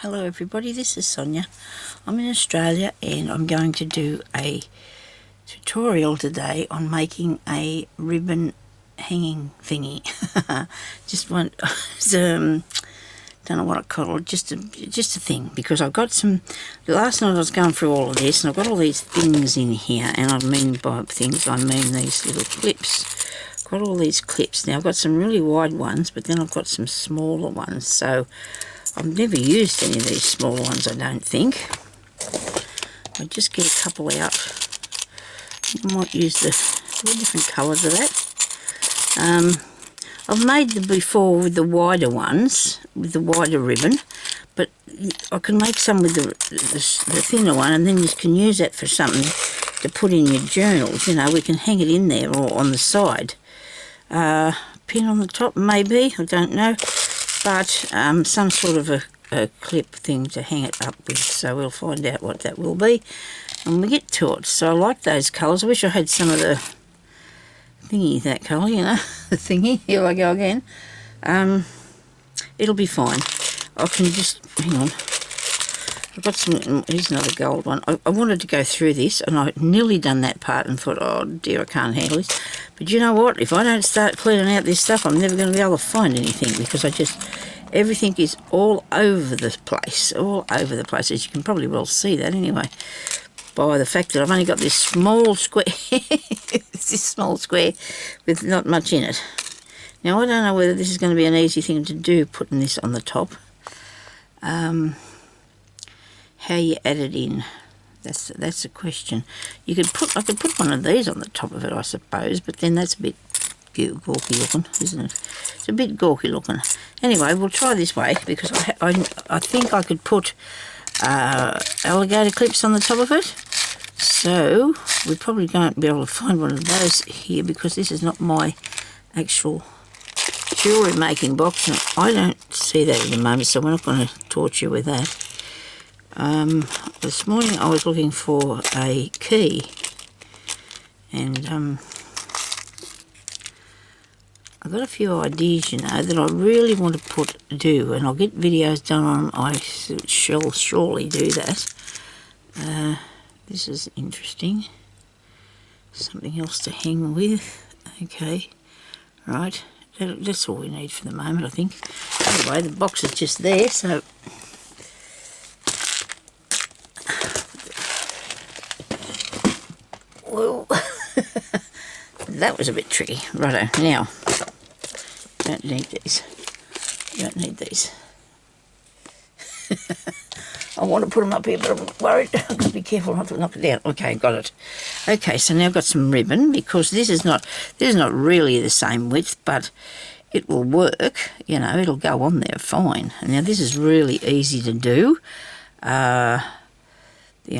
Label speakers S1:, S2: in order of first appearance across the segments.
S1: Hello everybody, this is Sonya. I'm in Australia and I'm going to do a tutorial today on making a ribbon hanging thingy. Just one, don't know what I call it, just a thing, because I've got some, last night I was going through all of this and I've got all these things in here, and I mean by things I mean these little clips. I've got all these clips. Now I've got some really wide ones, but then I've got some smaller ones, so I've never used any of these smaller ones, I don't think. I'll just get a couple out. I might use the different colours of that. I've made them before with the wider ones, with the wider ribbon, but I can make some with the thinner one, and then you can use that for something to put in your journals. You know, we can hang it in there or on the side. Pin on the top, maybe, I don't know. But some sort of a clip thing to hang it up with, so we'll find out what that will be when we get to it. So I like those colours. I wish I had some of the thingy, that colour, you know, the thingy. Here I go again. It'll be fine. I can just, hang on. I've got some, here's another gold one. I wanted to go through this, and I nearly done that part and thought, oh dear, I can't handle this. But you know what? If I don't start cleaning out this stuff, I'm never going to be able to find anything, because everything is all over the place. All over the place, as you can probably well see that anyway, by the fact that I've only got this small square, this small square with not much in it. Now, I don't know whether this is going to be an easy thing to do, putting this on the top. How you add it in, that's the question. I could put one of these on the top of it, I suppose, but then that's a bit gawky looking, isn't it? It's a bit gawky looking. Anyway, we'll try this way, because I think I could put alligator clips on the top of it. So we probably won't be able to find one of those here, because this is not my actual jewellery making box, and I don't see that at the moment, so we're not going to torture you with that. This morning I was looking for a key, and I've got a few ideas, you know, that I really want to do, and I'll get videos done on them. I shall surely do that. This is interesting. Something else to hang with. Okay, right. That's all we need for the moment, I think. Anyway, the box is just there, so well, that was a bit tricky. Righto, now, don't need these. Don't need these. I want to put them up here, but I'm worried. I've got to be careful not to knock it down. Okay, got it. Okay, so now I've got some ribbon, because this is not really the same width, but it will work. You know, it'll go on there fine. And now this is really easy to do. The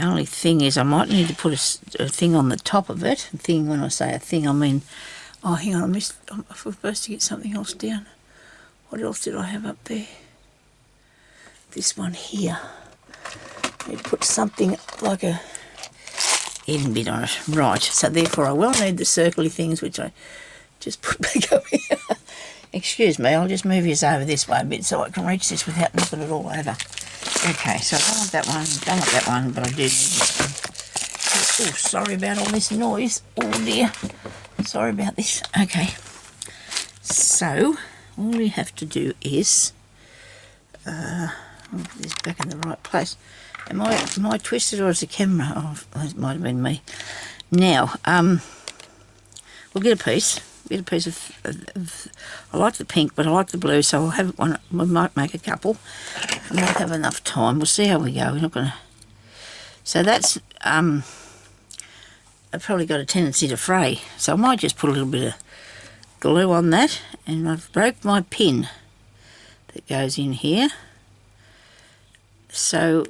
S1: only thing is I might need to put a thing on the top of it. A thing, when I say a thing, I mean, oh, hang on, I'm supposed to get something else down. What else did I have up there? This one here. I need to put something like a end bit on it. Right, so therefore I will need the circly things, which I just put back up here. Excuse me, I'll just move this over this way a bit so I can reach this without knocking it all over. Okay, so I don't want that one, don't want that one, but I do need this one. Oh, sorry about all this noise. Oh dear. Sorry about this. Okay. So, all we have to do is, I'll put this back in the right place. Am I twisted, or is the camera? Oh, it might have been me. Now, we'll get a piece. Get a piece of I like the pink, but I like the blue, so I'll have one. We might make a couple. I might have enough time. We'll see how we go. We're not going to. So that's I've probably got a tendency to fray, so I might just put a little bit of glue on that. And I've broke my pin that goes in here, so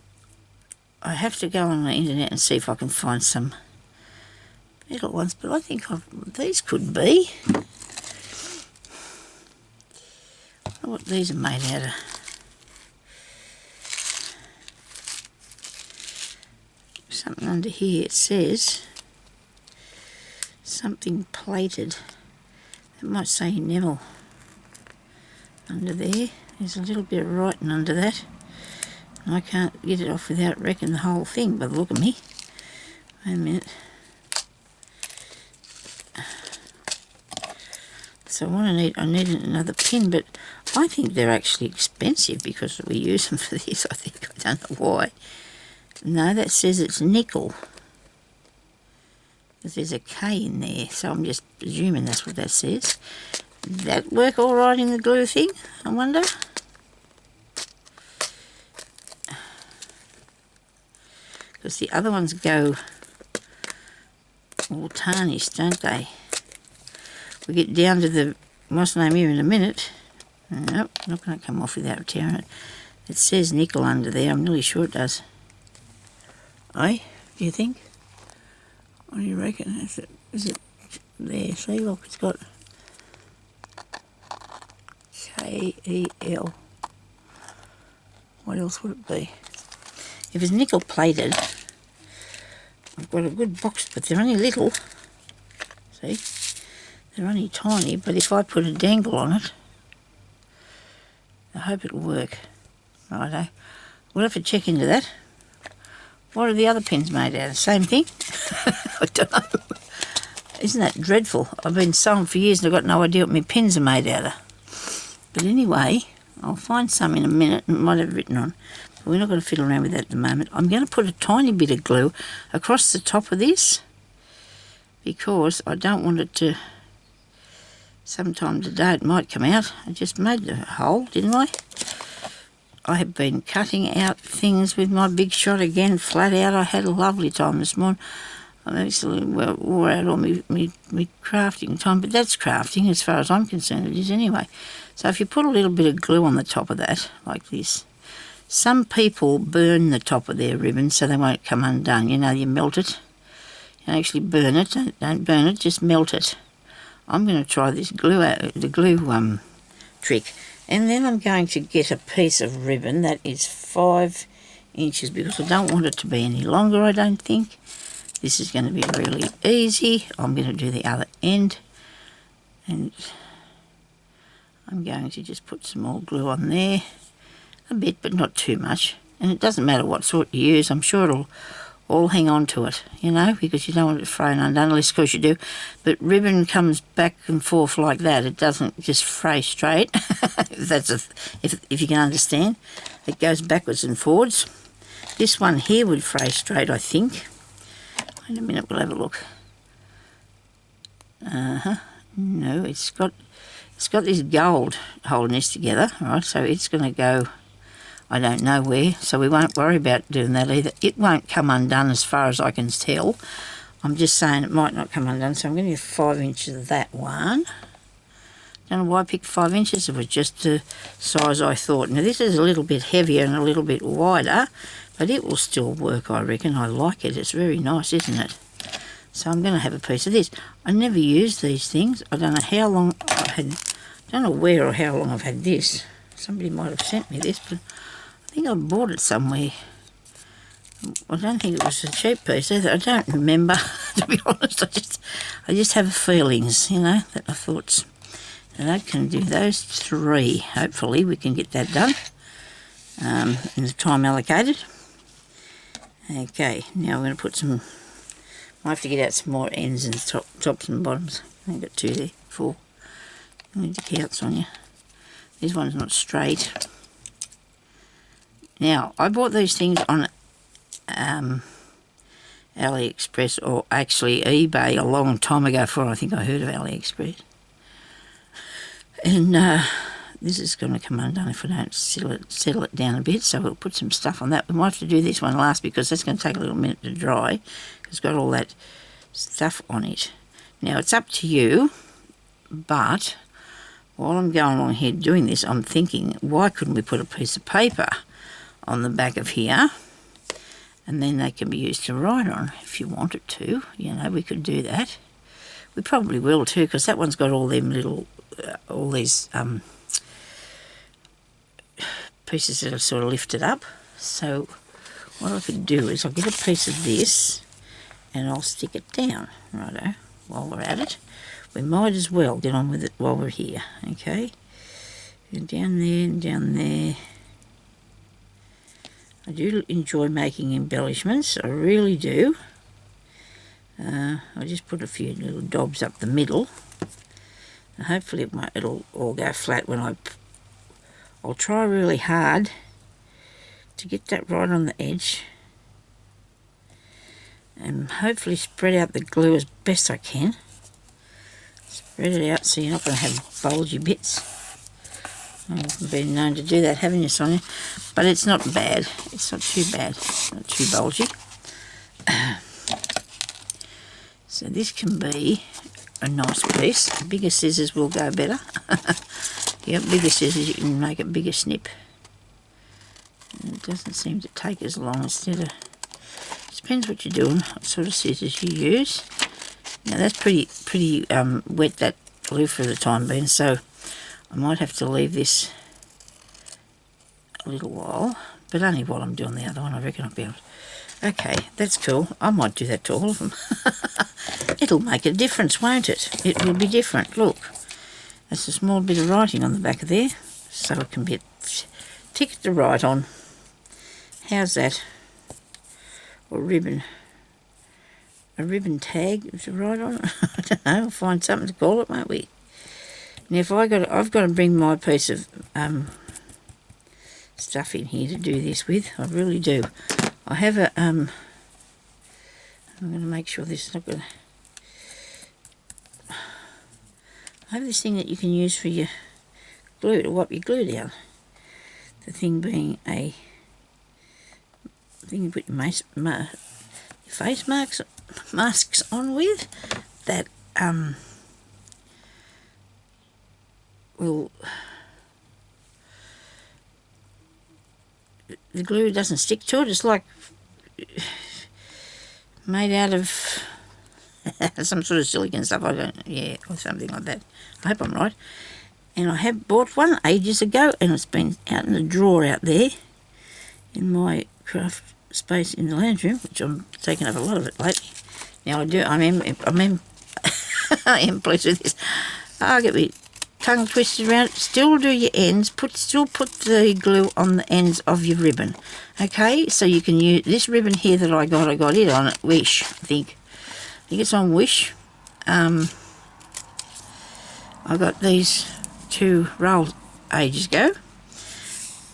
S1: I have to go on the internet and see if I can find some little ones, but I think these could be. I wonder what these are made out of. Something under here, it says something plated. It might say Neville under there. There's a little bit of writing under that. I can't get it off without wrecking the whole thing by the look of me. Wait a minute. So I need another pin, but I think they're actually expensive because we use them for this, I think. I don't know why. No, that says it's nickel. Because there's a K in there, so I'm just presuming that's what that says. Did that work all right in the glue thing, I wonder? Because the other ones go all tarnished, don't they? We get down to the what's name here in a minute. Nope, not going to come off without tearing it. It says nickel under there. I'm nearly sure it does. Eh? Do you think? What do you reckon? Is it there? See, look, it's got K-E-L. What else would it be? If it's nickel plated, I've got a good box, but they're only little. See? They're only tiny, but if I put a dangle on it, I hope it'll work. Righto. We'll have to check into that. What are the other pins made out of? Same thing? I don't know. Isn't that dreadful? I've been sewing for years and I've got no idea what my pins are made out of. But anyway, I'll find some in a minute and might have written on. But we're not going to fiddle around with that at the moment. I'm going to put a tiny bit of glue across the top of this because I don't want it to... Sometime today it might come out. I just made the hole, didn't I? I have been cutting out things with my big shot again, flat out. I had a lovely time this morning. I actually wore out all my crafting time, but that's crafting as far as I'm concerned, it is anyway. So if you put a little bit of glue on the top of that, like this, some people burn the top of their ribbon so they won't come undone. You know, you melt it. You actually burn it. Don't burn it, just melt it. I'm going to try this the glue trick, and then I'm going to get a piece of ribbon that is 5 inches because I don't want it to be any longer, I don't think. This is going to be really easy. I'm going to do the other end, and I'm going to just put some more glue on there, a bit but not too much, and it doesn't matter what sort you use. I'm sure it'll all hang on to it, you know, because you don't want it thrown undone, unless of course you do. But ribbon comes back and forth like that. It doesn't just fray straight. if you can understand, it goes backwards and forwards. This one here would fray straight, I think. Wait a minute, we'll have a look. No, it's got this gold holding this together, right? So it's going to go, I don't know where, so we won't worry about doing that either. It won't come undone as far as I can tell. I'm just saying it might not come undone, so I'm going to get 5 inches of that one. Don't know why I picked 5 inches, it was just the size I thought. Now this is a little bit heavier and a little bit wider, but it will still work, I reckon. I like it, it's very nice, isn't it? So I'm going to have a piece of this. I never used these things. I don't know how long I had, I don't know where or how long I've had this. Somebody might have sent me this, but I think I bought it somewhere. I don't think it was a cheap piece either. I don't remember, to be honest. I just have feelings, you know, that I thought, and I can do those 3. Hopefully we can get that done in the time allocated. Okay, now we're going to put some, I have to get out some more ends and tops and bottoms. I've got 2 there, 4. I need to count, Sonya. This one's not straight. Now, I bought these things on AliExpress, or actually eBay, a long time ago before I think I heard of AliExpress. And this is going to come undone if I don't settle it down a bit, so we'll put some stuff on that. We might have to do this one last because that's going to take a little minute to dry. It's got all that stuff on it. Now, it's up to you, but while I'm going along here doing this, I'm thinking, why couldn't we put a piece of paper on the back of here, and then they can be used to write on if you wanted to. You know, we could do that. We probably will too, because that one's got all them little, all these pieces that are sort of lifted up. So what I could do is I'll get a piece of this and I'll stick it down, righto, while we're at it. We might as well get on with it while we're here, okay? And down there and down there. I do enjoy making embellishments, I really do. I just put a few little dobs up the middle. And hopefully it'll all go flat when I'll try really hard to get that right on the edge. And hopefully spread out the glue as best I can. Spread it out so you're not going to have bulgy bits. I've been known to do that, haven't you, Sonia? But it's not bad. It's not too bad. It's not too bulgy. So this can be a nice piece. Bigger scissors will go better. You got bigger scissors, you can make a bigger snip. And it doesn't seem to take as long instead of... Depends what you're doing, what sort of scissors you use. Now that's pretty wet, that glue for the time being, so I might have to leave this a little while, but only while I'm doing the other one. I reckon I'll be able to. Okay, that's cool. I might do that to all of them. It'll make a difference, won't it? It will be different. Look, that's a small bit of writing on the back of there, so it can be a ticket to write on. How's that? Or ribbon. A ribbon tag to write on. I don't know. We'll find something to call it, won't we? Now, I've got to bring my piece of stuff in here to do this with. I really do. I have a I'm going to make sure this is not going to... I have this thing that you can use for your glue, to wipe your glue down. The thing being a thing you put your face masks on with, that will... The glue doesn't stick to it. It's like made out of some sort of silicone stuff, or something like that. I hope I'm right. And I have bought one ages ago, and it's been out in the drawer out there in my craft space in the lounge room, which I'm taking up a lot of it lately. Now I am pleased with this. I'll get me tongue twisted around. Still do your ends. Still put the glue on the ends of your ribbon. Okay, so you can use this ribbon here that I got it on Wish, I think it's on Wish. I got these two rolled ages ago.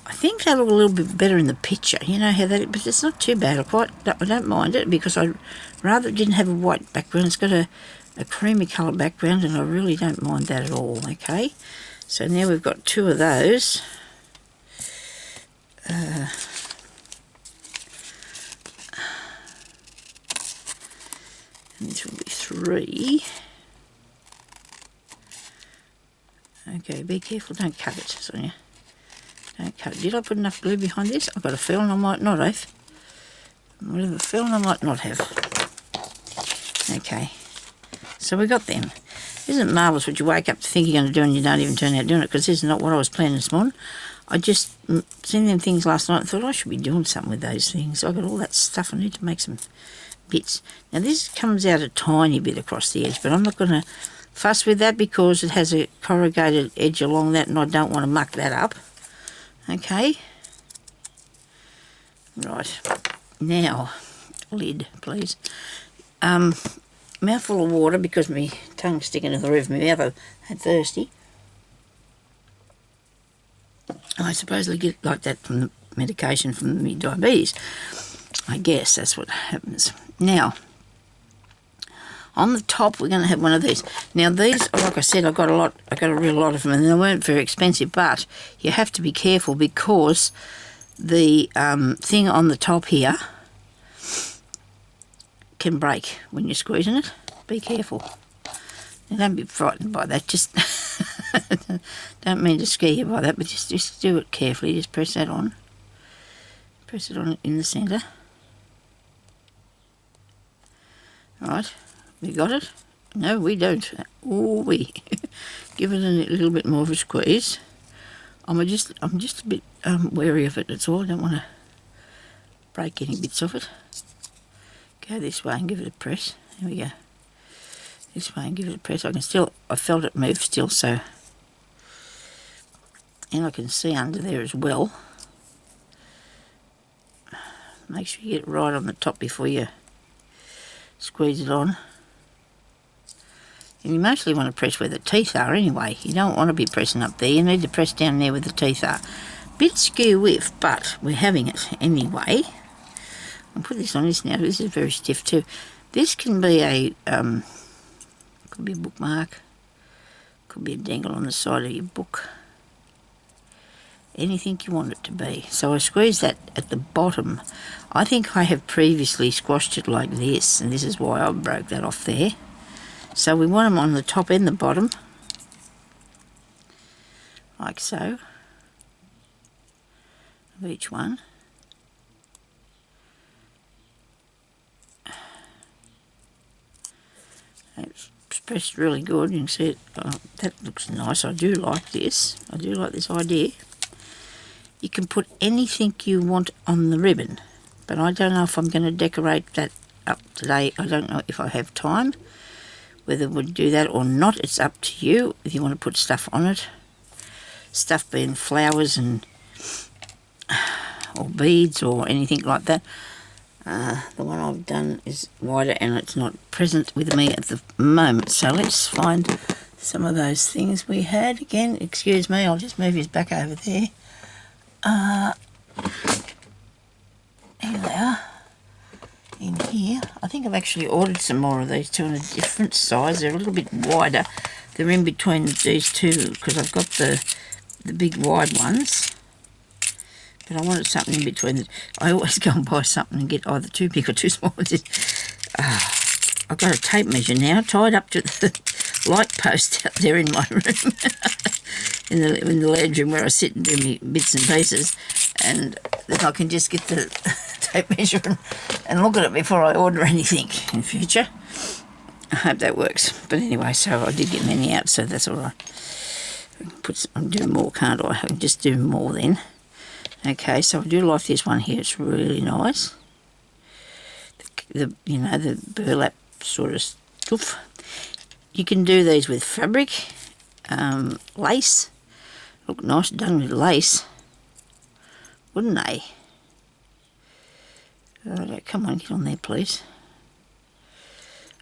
S1: I think they look a little bit better in the picture. You know how that, but it's not too bad. I don't mind it, because I rather it didn't have a white background. It's got a creamy colour background, and I really don't mind that at all. Okay, so now we've got two of those. And this will be three. Okay, be careful, don't cut it, Sonia. Don't cut it. Did I put enough glue behind this? I've got a feeling I might not have. Whatever feeling I might not have. Okay, so we got them. Isn't it marvellous what you wake up to think you're going to do and you don't even turn out doing it? Because this is not what I was planning this morning. I just seen them things last night and thought I should be doing something with those things. I've got all that stuff. I need to make some bits. Now this comes out a tiny bit across the edge, but I'm not going to fuss with that because it has a corrugated edge along that, and I don't want to muck that up. Okay. Right. Now, lid, please. Mouthful of water because my tongue's sticking to the roof of my mouth. I'm thirsty. I supposedly get like that from the medication from my diabetes. I guess that's what happens. Now, on the top we're going to have one of these. Now these, like I said, I got a real lot of them, and they weren't very expensive, but you have to be careful because the thing on the top here can break when you're squeezing it. Be careful. Now, don't be frightened by that. Just don't mean to scare you by that, but just do it carefully. Just press that on. Press it on in the centre. Right, we got it? No, we don't. Oh, we give it a little bit more of a squeeze. I'm just a bit wary of it. That's all. I don't want to break any bits of it. Go this way and give it a press. There we go. This way and give it a press. I felt it move still, so, and I can see under there as well. Make sure you get it right on the top before you squeeze it on. And you mostly want to press where the teeth are anyway. You don't want to be pressing up there. You need to press down there where the teeth are. Bit skew with, but we're having it anyway. I'll put this on this now. This is very stiff too. This can be a could be a bookmark, could be a dangle on the side of your book. Anything you want it to be. So I squeeze that at the bottom. I think I have previously squashed it like this, and this is why I broke that off there. So we want them on the top and the bottom, like so, of each one. It's pressed really good. You can see it. Oh, that looks nice. I do like this. I do like this idea. You can put anything you want on the ribbon, but I don't know if I'm going to decorate that up today. I don't know if I have time. Whether we'll do that or not, it's up to you if you want to put stuff on it. Stuff being flowers and or beads or anything like that. The one I've done is wider and it's not present with me at the moment. So let's find some of those things we had. Again, excuse me, I'll just move his back over there. Here they are. In here. I think I've actually ordered some more of these two in a different size. They're a little bit wider. They're in between these two because I've got the big wide ones. But I wanted something in between. I always go and buy something and get either too big or too small. I've got a tape measure now tied up to the light post out there in my room. in the lounge room where I sit and do my bits and pieces. And then I can just get the tape measure and look at it before I order anything in future. I hope that works. But anyway, so I did get many out, so that's all right. I can do more, can't I? I can just do more then. Okay, so I do like this one here. It's really nice. The burlap sort of stuff. You can do these with fabric, lace. Look nice done with lace, wouldn't they? Right, come on, get on there, please.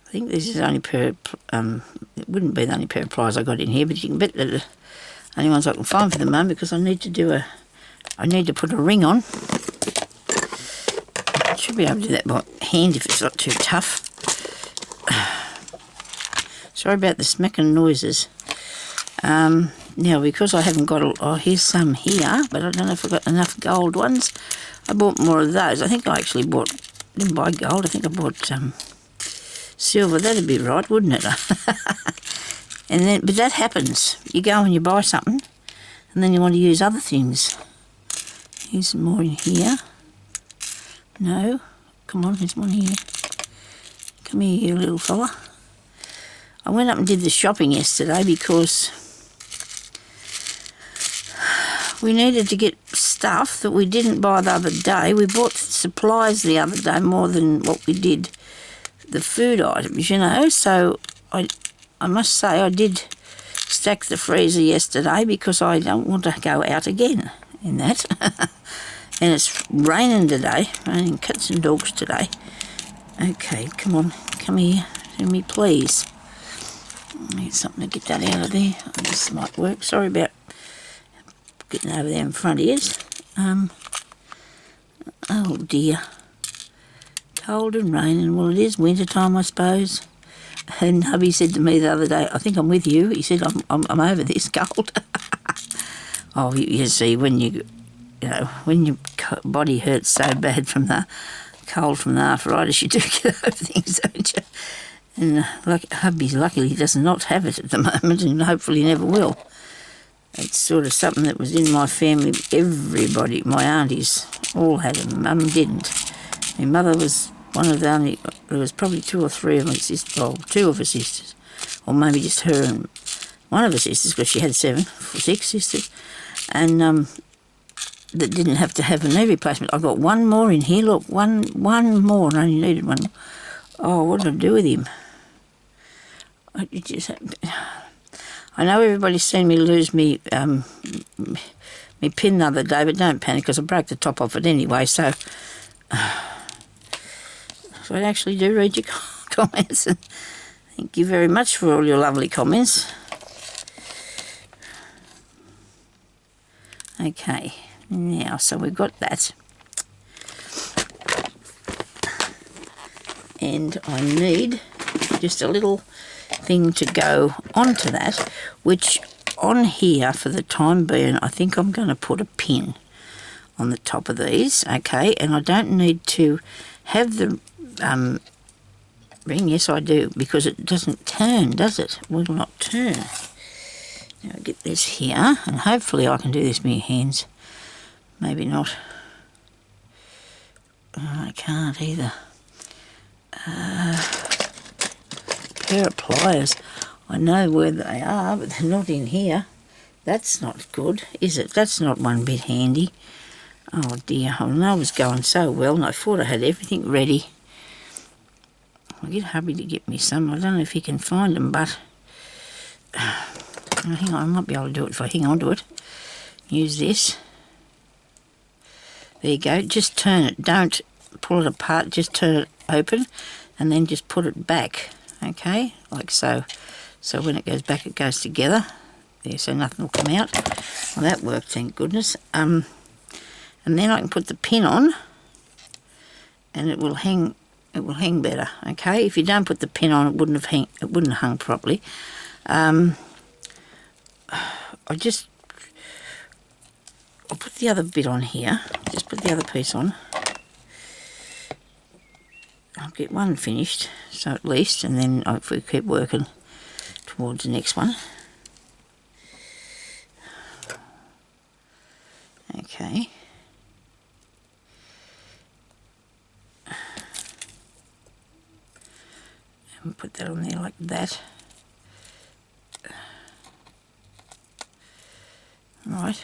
S1: I think this is the only pair. It wouldn't be the only pair of pliers I got in here, but you can bet that the only ones I can find for the moment because I need to put a ring on. I should be able to do that by hand if it's not too tough. Sorry about the smacking noises. Now, because I haven't got here's some here, but I don't know if I've got enough gold ones. I bought more of those. I think I actually didn't buy gold, I think I bought silver. That'd be right, wouldn't it? But that happens. You go and you buy something, and then you want to use other things. Here's some more in here. No, come on, there's one here. Come here, you little fella. I went up and did the shopping yesterday because we needed to get stuff that we didn't buy the other day. We bought supplies the other day more than what we did the food items, So I must say I did stack the freezer yesterday because I don't want to go out again in that. And it's raining today, raining cats and dogs today. Okay, come on, come here to me, please. I need something to get that out of there. This might work. Sorry about getting over there in front ears. Oh dear. Cold and raining. Well, it is winter time, I suppose. And hubby said to me the other day, I think I'm with you. He said, I'm over this cold. Oh, you see, when when your body hurts so bad from the cold from the arthritis, you do get over things, don't you? And hubby's luckily he does not have it at the moment, and hopefully never will. It's sort of something that was in my family. Everybody, my aunties, all had it. Mum didn't. My mother was one of the only. There was probably two or three of my sisters. Well, two of her sisters, or maybe just her and one of her sisters, because she had 6 sisters, and that didn't have to have a knee replacement. I got one more in here. Look, one more, and I only needed one. Oh, what did I do with him? I know everybody's seen me lose me pin the other day, but don't panic because I broke the top off it anyway. So So I actually do read your comments. And thank you very much for all your lovely comments. Okay, now, so we've got that. And I need just a little thing to go onto that, which on here for the time being, I think I'm going to put a pin on the top of these, okay? And I don't need to have the ring. Yes, I do, because it doesn't turn, does it? It will not turn. Now I'll get this here, and hopefully I can do this with my hands. Maybe not. Oh, I can't either. Pair of pliers. I know where they are, but they're not in here. That's not good, is it? That's not one bit handy. Oh dear, I know it was going so well, and I thought I had everything ready. I'll get hubby to get me some. I don't know if he can find them, but hang on, I might be able to do it if I hang on to it. Use this. There you go. Just turn it. Don't pull it apart. Just turn it open, and then just put it back. Okay, like so. So when it goes back, it goes together. There, so nothing will come out. Well, that worked, thank goodness. And then I can put the pin on, and it will hang. It will hang better. Okay, if you don't put the pin on, it wouldn't have hung properly. I'll put the other bit on here. Just put the other piece on. I'll get one finished, so at least, and then if we keep working towards the next one. Okay. And put that on there like that. Right.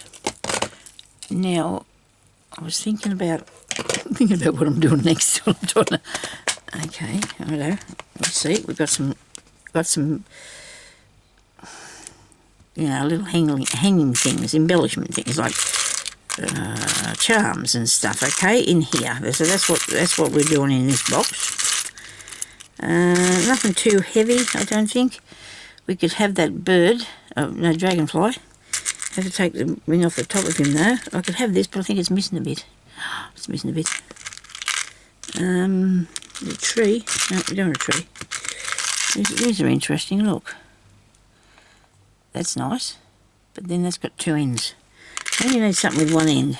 S1: Now, I was thinking about what I'm doing next. Okay, I don't know. Let's see. We've got some, little hanging things, embellishment things like charms and stuff. Okay, in here. So that's what we're doing in this box. Nothing too heavy, I don't think. We could have that bird, dragonfly. Have to take the ring off the top of him though. I could have this, but I think it's missing a bit. It's missing a bit. The tree. No, we don't want a tree. These are interesting. Look. That's nice. But then that's got two ends. Maybe you need something with one end.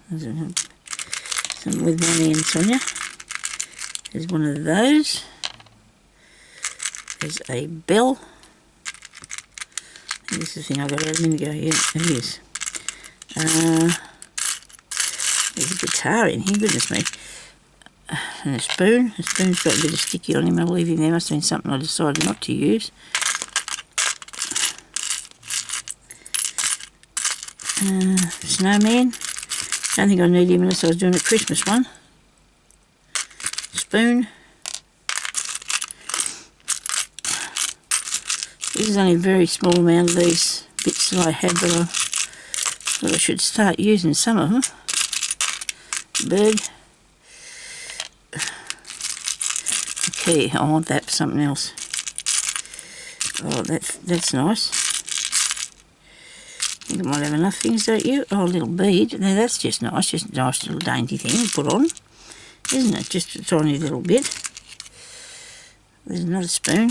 S1: Something with one end, Sonya. There's one of those. There's a bell. This is the thing I got out a minute ago. Yeah, it is. There's a guitar in here, goodness me. And a spoon. The spoon's got a bit of sticky on him. I'll leave him there. Must have been something I decided not to use. Snowman. Don't think I need him unless I was doing a Christmas one. Spoon. This is only a very small amount of these bits that I had, but I thought I should start using some of them. Bird. Okay, I want that for something else. Oh, that's nice. I think I might have enough things, don't you? Oh, a little bead. Now that's just a nice little dainty thing to put on, isn't it? Just a tiny little bit. There's another spoon.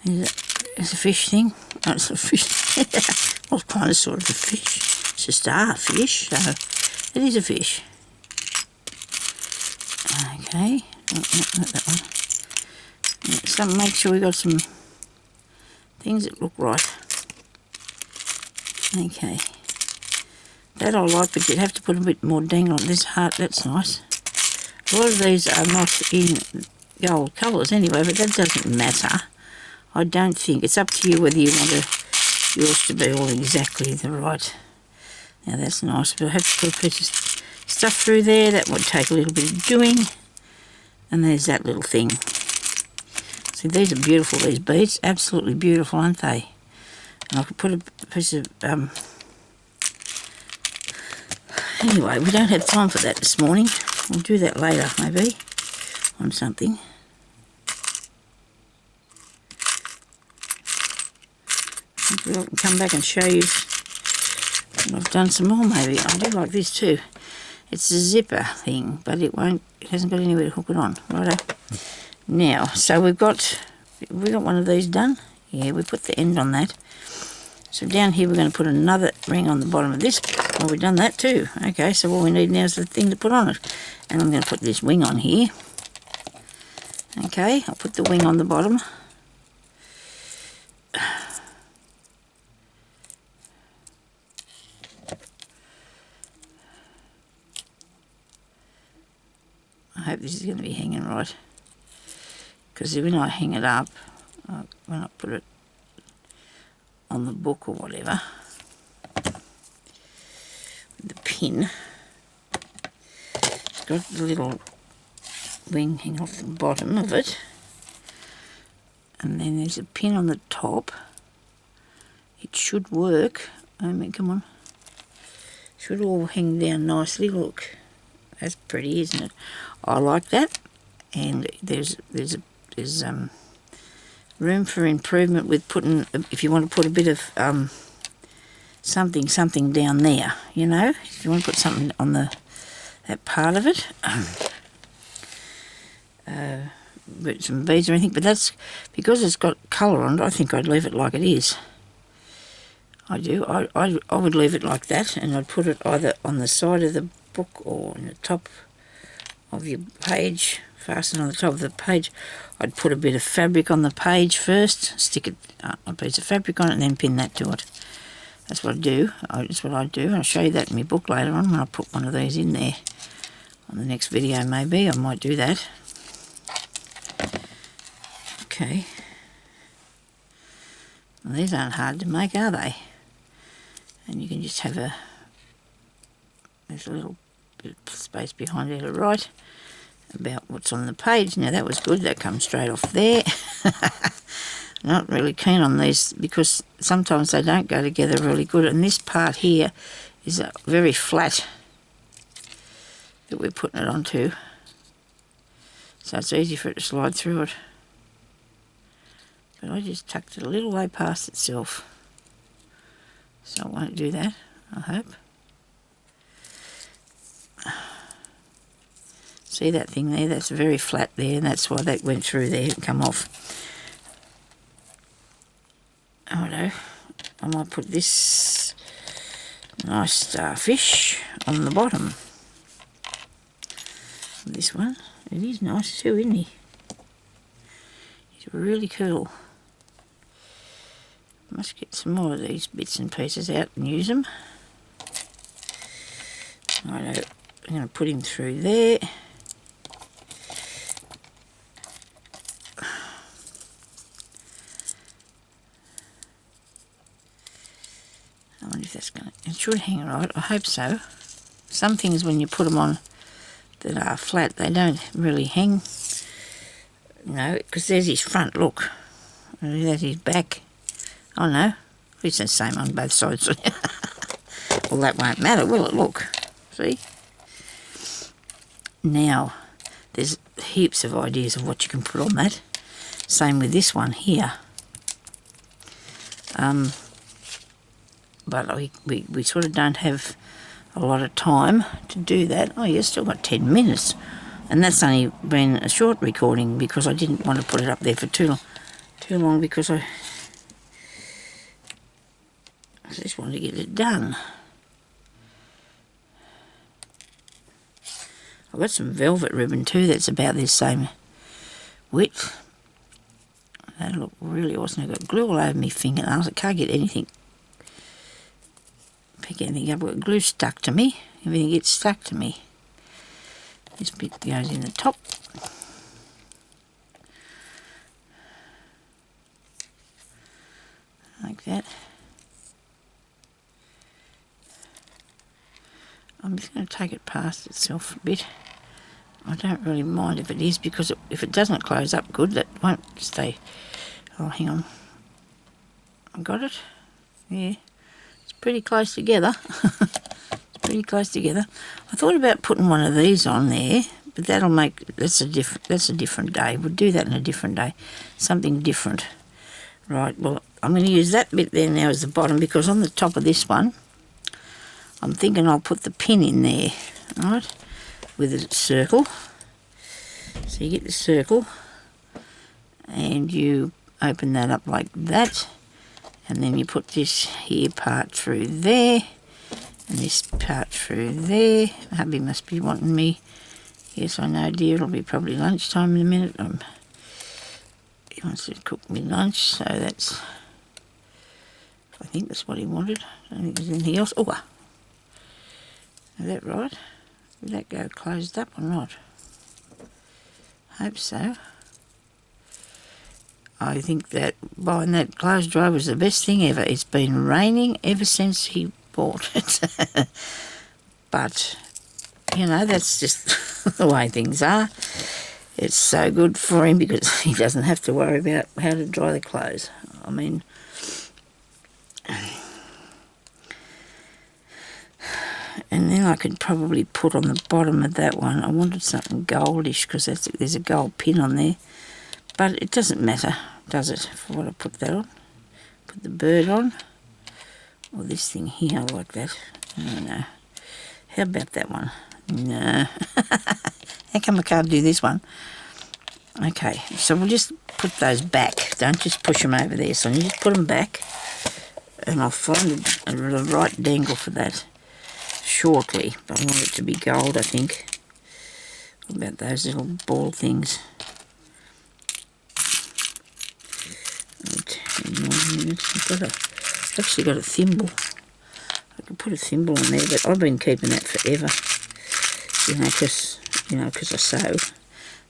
S1: There's a fish thing. Oh, it's a fish. Well, kind of sort of a fish. It's a starfish, so it is a fish. Okay, not that one. Make sure we got some things that look right. Okay. That I like, but you'd have to put a bit more dangle on this heart. That's nice. A lot of these are not in gold colours anyway, but that doesn't matter. I don't think. It's up to you whether you want yours to be all exactly the right. Now that's nice, but I have to put a piece of stuff through there. That would take a little bit of doing. And there's that little thing. See, these are beautiful, these beads. Absolutely beautiful, aren't they? And I could put a piece of Anyway, we don't have time for that this morning. We'll do that later, maybe, on something. Maybe I can come back and show you. I've done some more, maybe. I do like this too. It's a zipper thing, but it hasn't got anywhere to hook it on. Righto. Now, so we got one of these done. Yeah, we put the end on that. So down here we're going to put another ring on the bottom of this. Well, we've done that too. Okay, so all we need now is the thing to put on it. And I'm going to put this wing on here. Okay, I'll put the wing on the bottom. I hope this is going to be hanging right, because when I hang it up, when I put it on the book or whatever, the pin, it's got the little wing hanging off the bottom of it, and then there's a pin on the top. It should work. I mean, come on. Should all hang down nicely. Look, that's pretty, isn't it? I like that. And there's room for improvement with putting, if you want to put a bit of something down there, you know, if you want to put something on that part of it, with some beads or anything. But that's because it's got colour on it. I think I'd leave it like it is. I do. I would leave it like that, and I'd put it either on the side of the book or on the top of your page, fasten on the top of the page. I'd put a bit of fabric on the page first, stick a piece of fabric on it, and then pin that to it. That's what I do. That's what I do. I'll show you that in my book later on when I put one of these in there. On the next video maybe, I might do that. Okay. Well, these aren't hard to make, are they? And you can just have there's a little bit of space behind it to write about what's on the page. Now that was good, that comes straight off there. Not really keen on these because sometimes they don't go together really good, and this part here is very flat that we're putting it onto, so it's easy for it to slide through it. But I just tucked it a little way past itself, so I won't do that, I hope. See that thing there? That's very flat there, and that's why that went through there and come off. Oh no, I might put this nice starfish on the bottom. This one, it is nice too, isn't he? He's really cool. Must get some more of these bits and pieces out and use them. Righto, I'm going to put him through there. I wonder if that's going to... It should hang right, I hope so. Some things when you put them on that are flat, they don't really hang, you know, because there's his front, look. And there's his back. Oh no, it's the same on both sides. Well, that won't matter, will it? Look, see? Now, there's heaps of ideas of what you can put on that. Same with this one here. But we sort of don't have a lot of time to do that. Oh, yeah, still got 10 minutes. And that's only been a short recording because I didn't want to put it up there for too long because I just wanted to get it done. I've got some velvet ribbon too that's about this same width. That'll look really awesome. I've got glue all over my fingernails. I can't get anything, pick anything up. I've got glue stuck to me. Everything gets stuck to me. This bit goes in the top. Like that. I'm just going to take it past itself a bit. I don't really mind if it is, because if it doesn't close up good, that won't stay. Oh, hang on. I got it. Yeah. It's pretty close together. It's pretty close together. I thought about putting one of these on there, but that's a different day. We'll do that in a different day, something different. Right, well, I'm going to use that bit there now as the bottom, because on the top of this one, I'm thinking I'll put the pin in there, right, with a circle. So you get the circle, and you open that up like that, and then you put this here part through there, and this part through there. Hubby must be wanting me. Yes, I know, dear, it'll be probably lunchtime in a minute. He wants to cook me lunch, so that's, I think that's what he wanted. I don't think there's anything else. Oh, is that right? Did that go closed up or not? Hope so. I think that buying that clothes dryer was the best thing ever. It's been raining ever since he bought it. But, you know, that's just the way things are. It's so good for him because he doesn't have to worry about how to dry the clothes. I mean, and then I could probably put on the bottom of that one, I wanted something goldish because there's a gold pin on there. But it doesn't matter, does it, for what I put that on? Put the bird on. Or this thing here, I like that. No. How about that one? No. How come I can't do this one? Okay, so we'll just put those back. Don't just push them over there. So you just put them back. And I'll find the right dangle for that shortly. But I want it to be gold, I think. What about those little ball things? I've actually got a thimble. I could put a thimble on there, but I've been keeping that forever. Because I sew.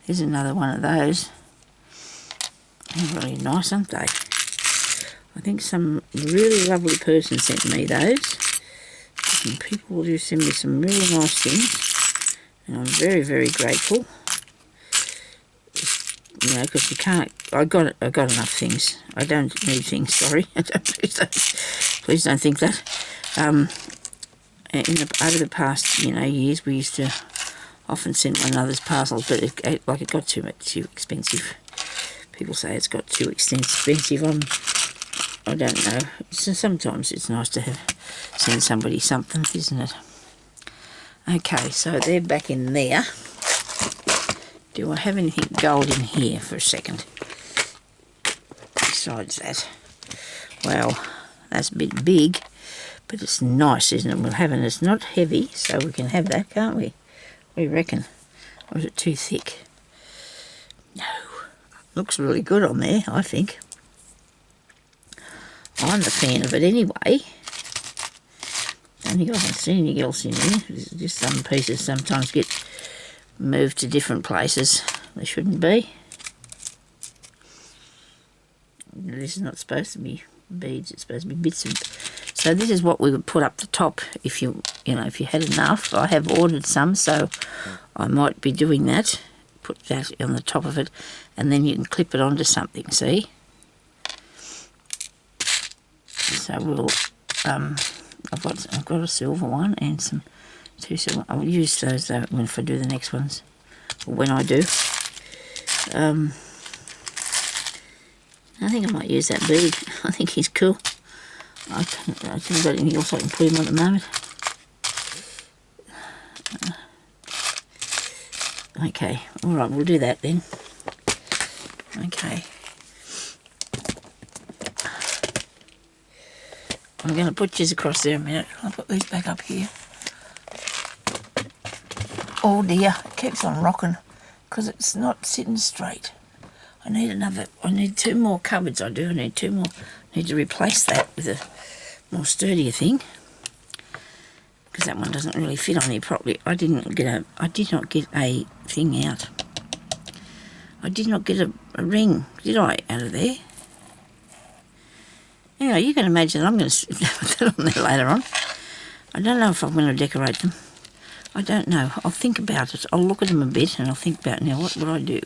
S1: Here's another one of those. They're really nice, aren't they? I think some really lovely person sent me those. And people do send me some really nice things. And I'm very, very grateful. You know, because you can't. I got enough things. I don't need things. Sorry, please don't think that. Over the past years, we used to often send one another's parcels, but it got too expensive. People say it's got too expensive. I don't know. So sometimes it's nice to send somebody something, isn't it? Okay, so they're back in there. Do I have anything gold in here for a second? Besides that. Well, that's a bit big, but it's nice, isn't it? We'll have it. It's not heavy, so we can have that, can't we? What do you reckon? Or is it too thick? No. Looks really good on there, I think. I'm the fan of it anyway. I don't think I can see anything else in here. Just some pieces sometimes get moved to different places. They shouldn't be. This is not supposed to be beads. It's supposed to be bits of. So this is what we would put up the top if you had enough. I have ordered some, so I might be doing that. Put that on the top of it, and then you can clip it onto something. See. So we'll. I've got a silver one and two silver. I'll use those though if I do the next ones, or when I do. I think I might use that bead. I think he's cool. I haven't got anything else I can put him on at the moment. Okay, alright, we'll do that then. Okay. I'm going to put yours across there a minute. I'll put these back up here. Oh dear, it keeps on rocking because it's not sitting straight. I need two more cupboards, I do. I need two more. I need to replace that with a more sturdier thing. Because that one doesn't really fit on here properly. I did not get a thing out. I did not get a ring, did I, out of there? Anyway, you can imagine I'm going to put that on there later on. I don't know if I'm going to decorate them. I don't know. I'll think about it. I'll look at them a bit and I'll think about, now, what would I do?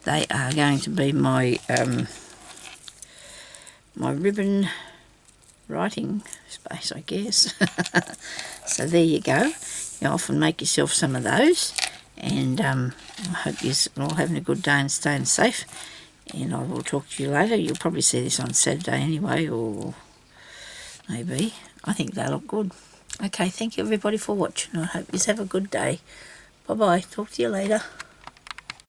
S1: They are going to be my my ribbon writing space, I guess. So there you go. You off and make yourself some of those, and I hope you're all having a good day and staying safe, and I will talk to you later. You'll probably see this on Saturday anyway, or maybe. I think they look good. Okay, thank you everybody for watching. I hope you have a good day. Bye-bye. Talk to you later.